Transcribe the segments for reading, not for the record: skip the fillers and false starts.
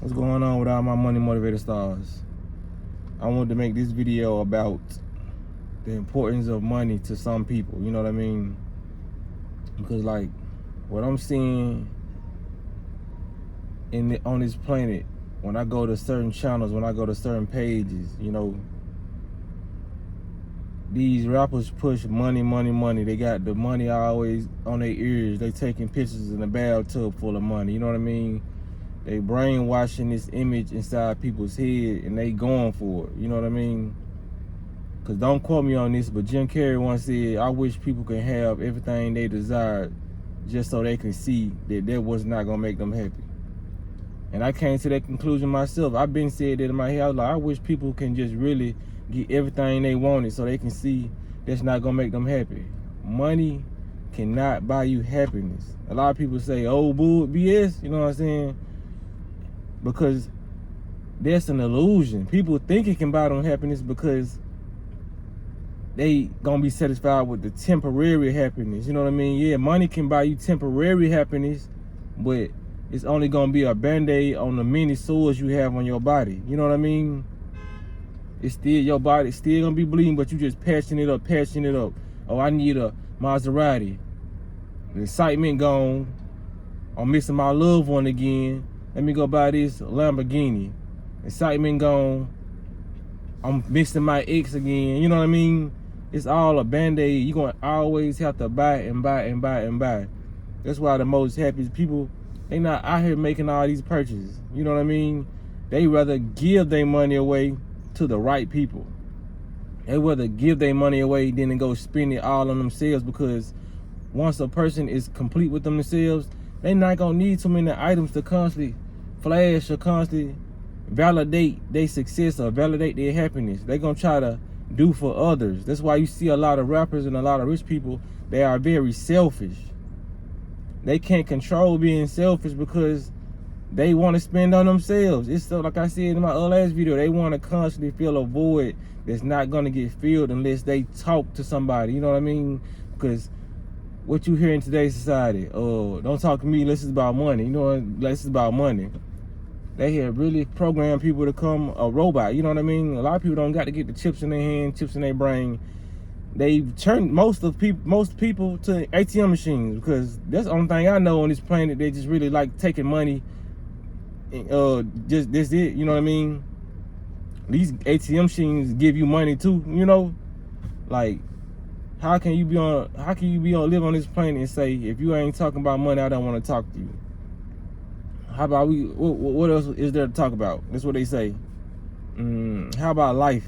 What's going on with all my money motivated stars? I wanted to make this video about the importance of money to some people, you know what I mean? Because like what I'm seeing on this planet, when I go to certain channels, when I go to certain pages, you know, these rappers push money, money, money. They got the money always on their ears. They taking pictures in a bathtub full of money, you know what I mean? They brainwashing this image inside people's head and they going for it, you know what I mean? Cause don't quote me on this, but Jim Carrey once said, I wish people could have everything they desired just so they can see that was not gonna make them happy. And I came to that conclusion myself. I've been said that in my head. I was like, I wish people can just really get everything they wanted so they can see that's not gonna make them happy. Money cannot buy you happiness. A lot of people say, oh, bull, BS, you know what I'm saying? Because that's an illusion. People think it can buy them happiness because they gonna be satisfied with the temporary happiness. You know what I mean? Yeah, money can buy you temporary happiness, but it's only gonna be a band-aid on the many sores you have on your body. You know what I mean? It's still, your body still gonna be bleeding, but you just patching it up. Oh, I need a Maserati. The excitement gone. I'm missing my loved one again. Let me go buy this Lamborghini. Excitement gone. I'm missing my ex again. You know what I mean? It's all a band-aid. You're going to always have to buy and buy and buy and buy. That's why the most happiest people, they not out here making all these purchases. You know what I mean? They rather give their money away to the right people. They rather give their money away than to go spend it all on themselves, because once a person is complete with themselves, they not going to need too many items to constantly flash or constantly validate their success or validate their happiness. They're going to try to do for others. That's why you see a lot of rappers and a lot of rich people, they are very selfish. They can't control being selfish because they want to spend on themselves. It's so, like I said in my last video, they want to constantly fill a void that's not going to get filled unless they talk to somebody. You know what I mean? Because what you hear in today's society, don't talk to me unless it's about money. You know, unless it's about money. They have really programmed people to become a robot. You know what I mean? A lot of people don't got to get the chips in their hand, chips in their brain. They've turned most people to ATM machines, because that's the only thing I know on this planet. They just really like taking money. Just that's it. You know what I mean? These ATM machines give you money too. You know, like how can you live on this planet and say, if you ain't talking about money, I don't want to talk to you? How about what else is there to talk about? That's what they say. How about life?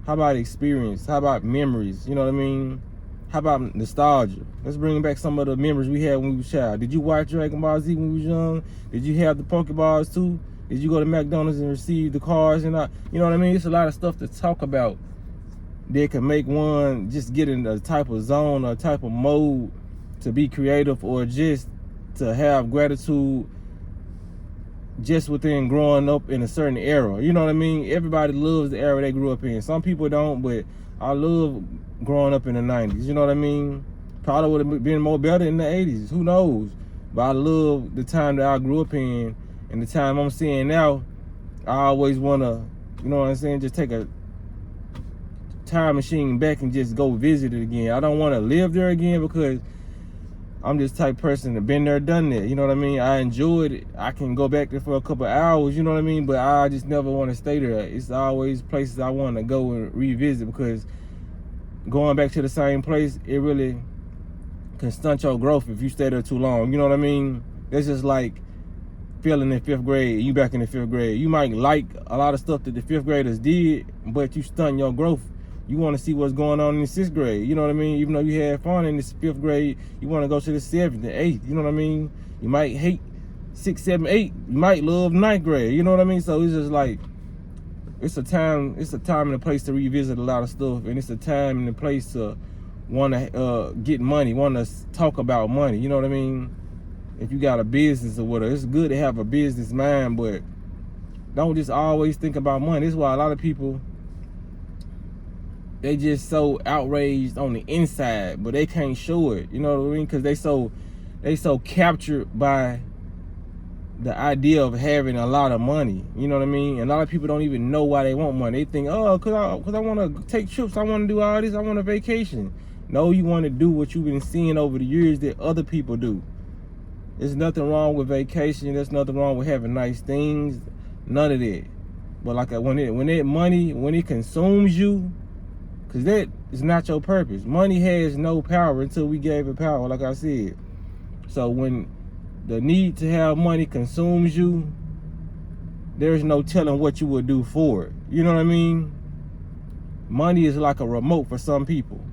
How about experience? How about memories? You know what I mean? How about nostalgia? Let's bring back some of the memories we had when we were child. Did you watch Dragon Ball Z when we was young? Did you have the Pokeballs too? Did you go to McDonald's and receive the cars and you know what I mean? It's a lot of stuff to talk about that can make one just get in a type of zone or a type of mode to be creative, or just to have gratitude just within growing up in a certain era. You know what I mean? Everybody loves the era they grew up in. Some people don't, but I love growing up in the 90s. You know what I mean? Probably would have been more better in the 80s. Who knows? But I love the time that I grew up in, and the time I'm seeing now. I always want to, you know what I'm saying, just take a time machine back and just go visit it again. I don't want to live there again, because I'm just the type of person that been there, done that. You know what I mean? I enjoyed it. I can go back there for a couple of hours, you know what I mean? But I just never want to stay there. It's always places I want to go and revisit, because going back to the same place, it really can stunt your growth if you stay there too long. You know what I mean? That's just like feeling in 5th grade, you back in the 5th grade. You might like a lot of stuff that the 5th graders did, but you stunt your growth. You want to see what's going on in the 6th grade. You know what I mean? Even though you had fun in the 5th grade, you want to go to the 7th, the 8th. You know what I mean? You might hate 6, 7, 8. You might love 9th grade. You know what I mean? So it's just like, it's a time and a place to revisit a lot of stuff. And it's a time and a place to want to get money, want to talk about money. You know what I mean? If you got a business or whatever, it's good to have a business mind, but don't just always think about money. This is why a lot of people, they just so outraged on the inside, but they can't show it. You know what I mean? Because they so captured by the idea of having a lot of money. You know what I mean? And a lot of people don't even know why they want money. They think, oh, cause I want to take trips. I want to do all this. I want a vacation. No, you want to do what you've been seeing over the years that other people do. There's nothing wrong with vacation. There's nothing wrong with having nice things. None of that. But like when that money consumes you, cause that is not your purpose. Money has no power until we gave it power, like I said. So when the need to have money consumes you, there's no telling what you would do for it. You know what I mean? Money is like a remote for some people.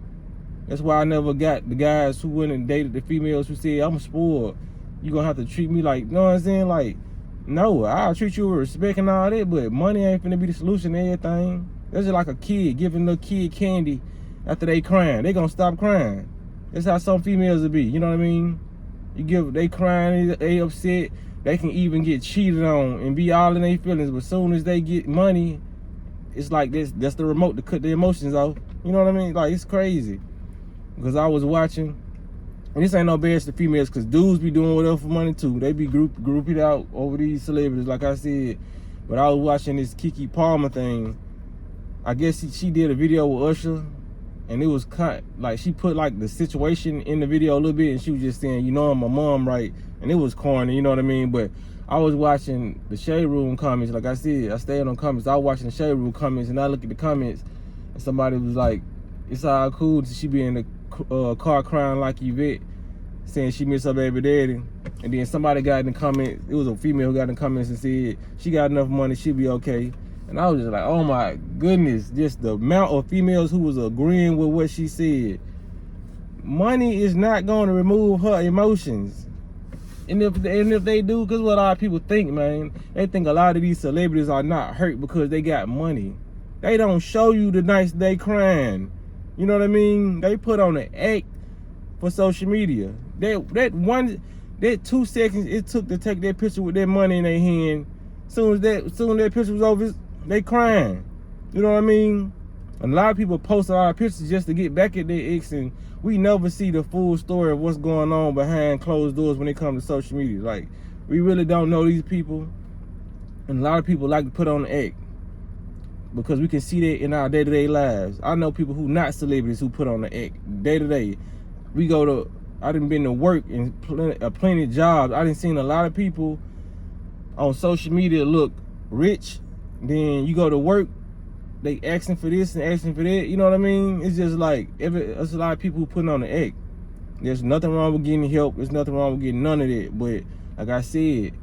That's why I never got the guys who went and dated the females who said, I'm spoiled. You gonna have to treat me like, you know what I'm saying? Like, no, I'll treat you with respect and all that, but money ain't finna be the solution to everything. That's just like a kid giving a kid candy after they crying. They gonna stop crying. That's how some females will be, you know what I mean? They crying, they upset, they can even get cheated on and be all in their feelings, but as soon as they get money, it's like that's the remote to cut their emotions off. You know what I mean? Like, it's crazy. Because I was watching, and this ain't no bad to females, because dudes be doing whatever for money too. They be grouped out over these celebrities, like I said. But I was watching this Keke Palmer thing. I guess she did a video with Usher, and it was like she put like the situation in the video a little bit, and she was just saying, you know, my mom, right? And it was corny, you know what I mean? But I was watching the Shade Room comments. Like I said, I stayed on comments. I was watching the Shade Room comments, and I look at the comments, and somebody was like, it's all cool to she be in the car crying like Yvette, saying she miss her baby daddy. And then somebody got in the comments, it was a female who got in the comments and said she got enough money, she'll be okay. And I was just like, oh my goodness, just the amount of females who was agreeing with what she said. Money is not going to remove her emotions. And if they do, because what a lot of people think, man, they think a lot of these celebrities are not hurt because they got money. They don't show you the nights they crying. You know what I mean? They put on an act for social media. That 2 seconds it took to take that picture with that money in their hand, soon as that picture was over, they crying. You know what I mean? A lot of people post a lot of pictures just to get back at their ex, and we never see the full story of what's going on behind closed doors when it comes to social media. Like, we really don't know these people, and a lot of people like to put on an act, because we can see that in our day-to-day lives. I know people who not celebrities who put on the act day-to-day. I done been to work in plenty of jobs. I done seen a lot of people on social media look rich. Then you go to work, they asking for this and asking for that. You know what I mean? It's just like, there's a lot of people who putting on the act. There's nothing wrong with getting help. There's nothing wrong with getting none of that. But like I said,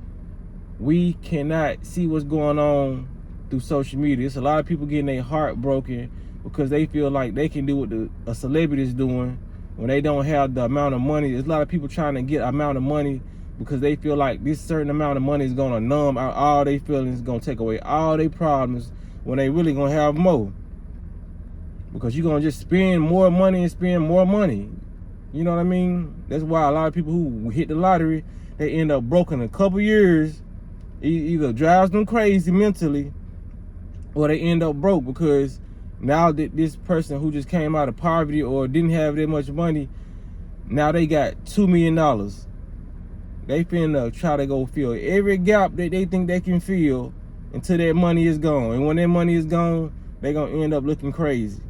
we cannot see what's going on through social media. It's a lot of people getting their heart broken because they feel like they can do what a celebrity is doing when they don't have the amount of money. There's a lot of people trying to get amount of money because they feel like this certain amount of money is going to numb out all their feelings, going to take away all their problems, when they really going to have more. Because you're going to just spend more money and spend more money. You know what I mean? That's why a lot of people who hit the lottery, they end up broke in a couple years. Either drives them crazy mentally, or they end up broke because now that this person who just came out of poverty or didn't have that much money, now they got $2 million. They finna try to go fill every gap that they think they can fill until that money is gone. And when that money is gone, they gonna end up looking crazy.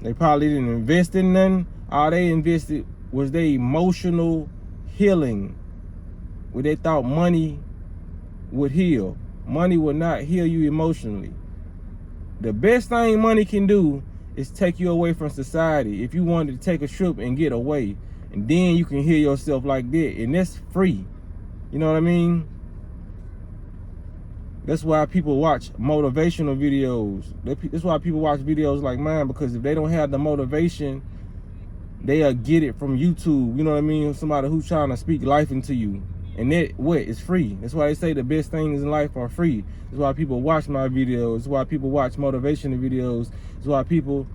They probably didn't invest in nothing. All they invested was their emotional healing, where they thought money would heal. Money will not heal you emotionally. The best thing money can do is take you away from society. If you wanted to take a trip and get away, and then you can heal yourself like that, and that's free. You know what I mean? That's why people watch motivational videos. That's why people watch videos like mine, because if they don't have the motivation, they'll get it from YouTube. You know what I mean? Somebody who's trying to speak life into you. And that is free. That's why they say the best things in life are free. That's why people watch my videos. That's why people watch motivational videos. That's why people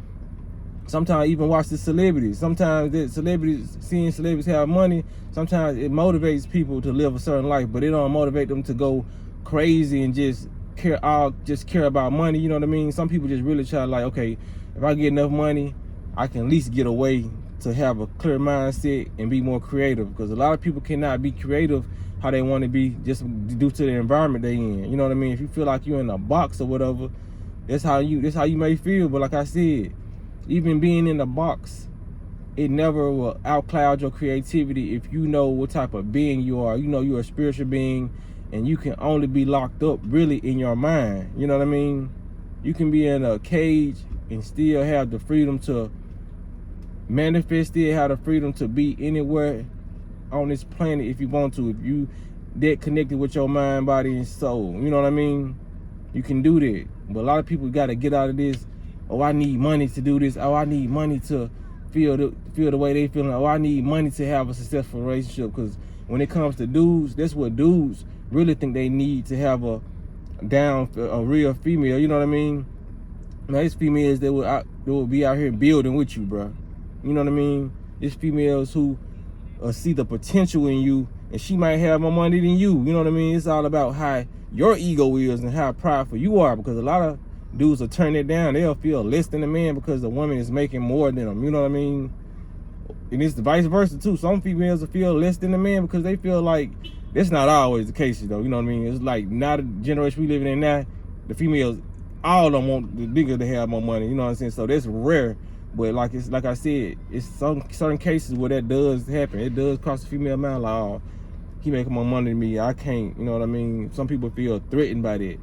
sometimes even watch the celebrities. Sometimes seeing celebrities have money, sometimes it motivates people to live a certain life, but it don't motivate them to go crazy and just care about money. You know what I mean? Some people just really try, like, okay, if I get enough money, I can at least get away to have a clear mindset and be more creative, because a lot of people cannot be creative how they want to be just due to the environment they in. You know what I mean? If you feel like you're in a box or whatever, that's how you may feel. But like I said, even being in the box, it never will outcloud your creativity if you know what type of being you are. You know you're a spiritual being, and you can only be locked up really in your mind. You know what I mean? You can be in a cage and still have the freedom to manifest, still have the freedom to be anywhere on this planet if you want to. If you that connected with your mind, body, and soul, you know what I mean? You can do that. But a lot of people got to get out of this. Oh, I need money to do this. Oh, I need money to feel the way they feeling. Oh, I need money to have a successful relationship. Because when it comes to dudes, that's what dudes really think they need to have a real female. You know what I mean? Now, it's females that will be out here building with you, bro. You know what I mean? It's females who see the potential in you, and she might have more money than you. You know what I mean? It's all about how your ego is and how prideful you are, because a lot of dudes will turn it down. They'll feel less than a man because the woman is making more than them. You know what I mean? And it's the vice versa too. Some females will feel less than a man because they feel like that's not always the case, though. You know what I mean? It's like now the generation we living in now, the females, all of them want the nigga to have more money. You know what I'm saying? So that's rare. But like I said, it's some certain cases where that does happen. It does cost a female man, like, oh, he making more money than me, I can't. You know what I mean? Some people feel threatened by that.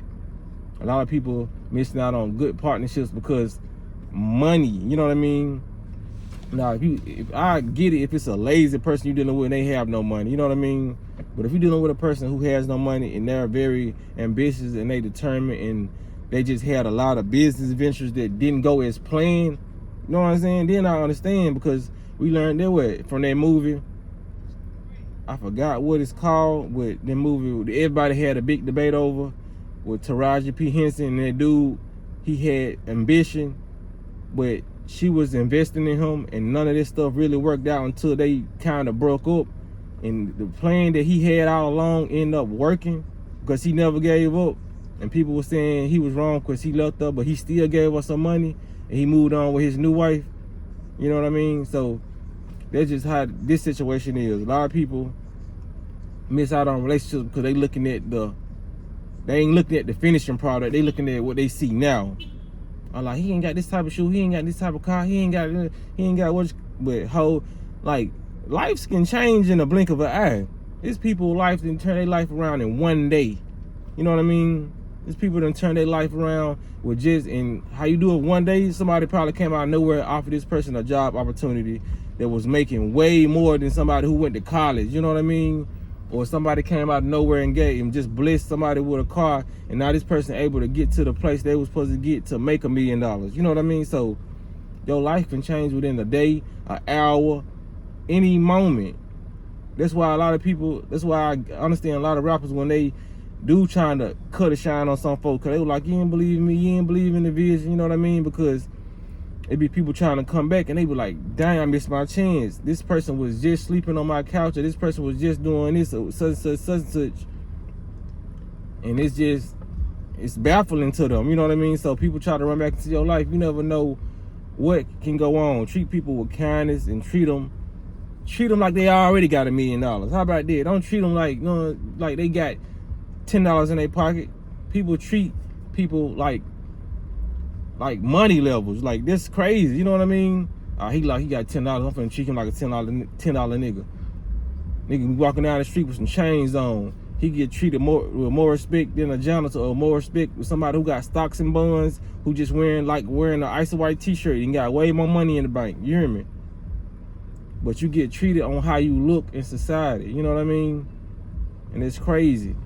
A lot of people missing out on good partnerships because money. You know what I mean? Now, if I get it, if it's a lazy person you're dealing with and they have no money, you know what I mean? But if you're dealing with a person who has no money and they're very ambitious and they determined and they just had a lot of business ventures that didn't go as planned, you know what I'm saying? Then I understand, because we learned that way from that movie. I forgot what it's called, but the movie everybody had a big debate over with Taraji P. Henson and that dude. He had ambition, but she was investing in him, and none of this stuff really worked out until they kind of broke up. And the plan that he had all along ended up working because he never gave up. And people were saying he was wrong because he left her, but he still gave her some money and he moved on with his new wife. You know what I mean? So that's just how this situation is. A lot of people miss out on relationships because they ain't looking at the finishing product. They looking at what they see now. I'm like, he ain't got this type of shoe, he ain't got this type of car, he ain't got what, but like, lives can change in a blink of an eye. There's people life that turn their life around in one day. You know what I mean? There's people that turn their life around with just, and how you do it one day, somebody probably came out of nowhere and offered this person a job opportunity that was making way more than somebody who went to college, you know what I mean? Or somebody came out of nowhere and gave him, just blessed somebody with a car, and now this person able to get to the place they was supposed to get to make $1 million. You know what I mean? So your life can change within a day, an hour, any moment. That's why I understand a lot of rappers when they do trying to cut a shine on some folks, because they were like, you ain't believe in me, you ain't believe in the vision, you know what I mean? Because it be people trying to come back and they be like, dang, I missed my chance. This person was just sleeping on my couch, or this person was just doing this, or such and such. And it's baffling to them, you know what I mean? So people try to run back into your life. You never know what can go on. Treat people with kindness and treat them like they already got $1 million. How about that? Don't treat them like, you know, like they got $10 in their pocket. People treat people like money levels. Like, this crazy, you know what I mean? He got $10. I'm finna treat him like a $10 nigga. Nigga be walking down the street with some chains on. He get treated with more respect than a janitor, or more respect with somebody who got stocks and bonds, who just wearing an ice white t-shirt and got way more money in the bank. You hear me? But you get treated on how you look in society. You know what I mean? And it's crazy.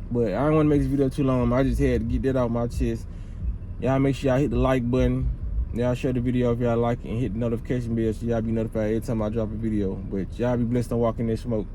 But I don't want to make this video too long. I just had to get that off my chest. Y'all make sure y'all hit the like button. Y'all share the video if y'all like it, and hit the notification bell so y'all be notified every time I drop a video. But y'all be blessed on walking this smoke.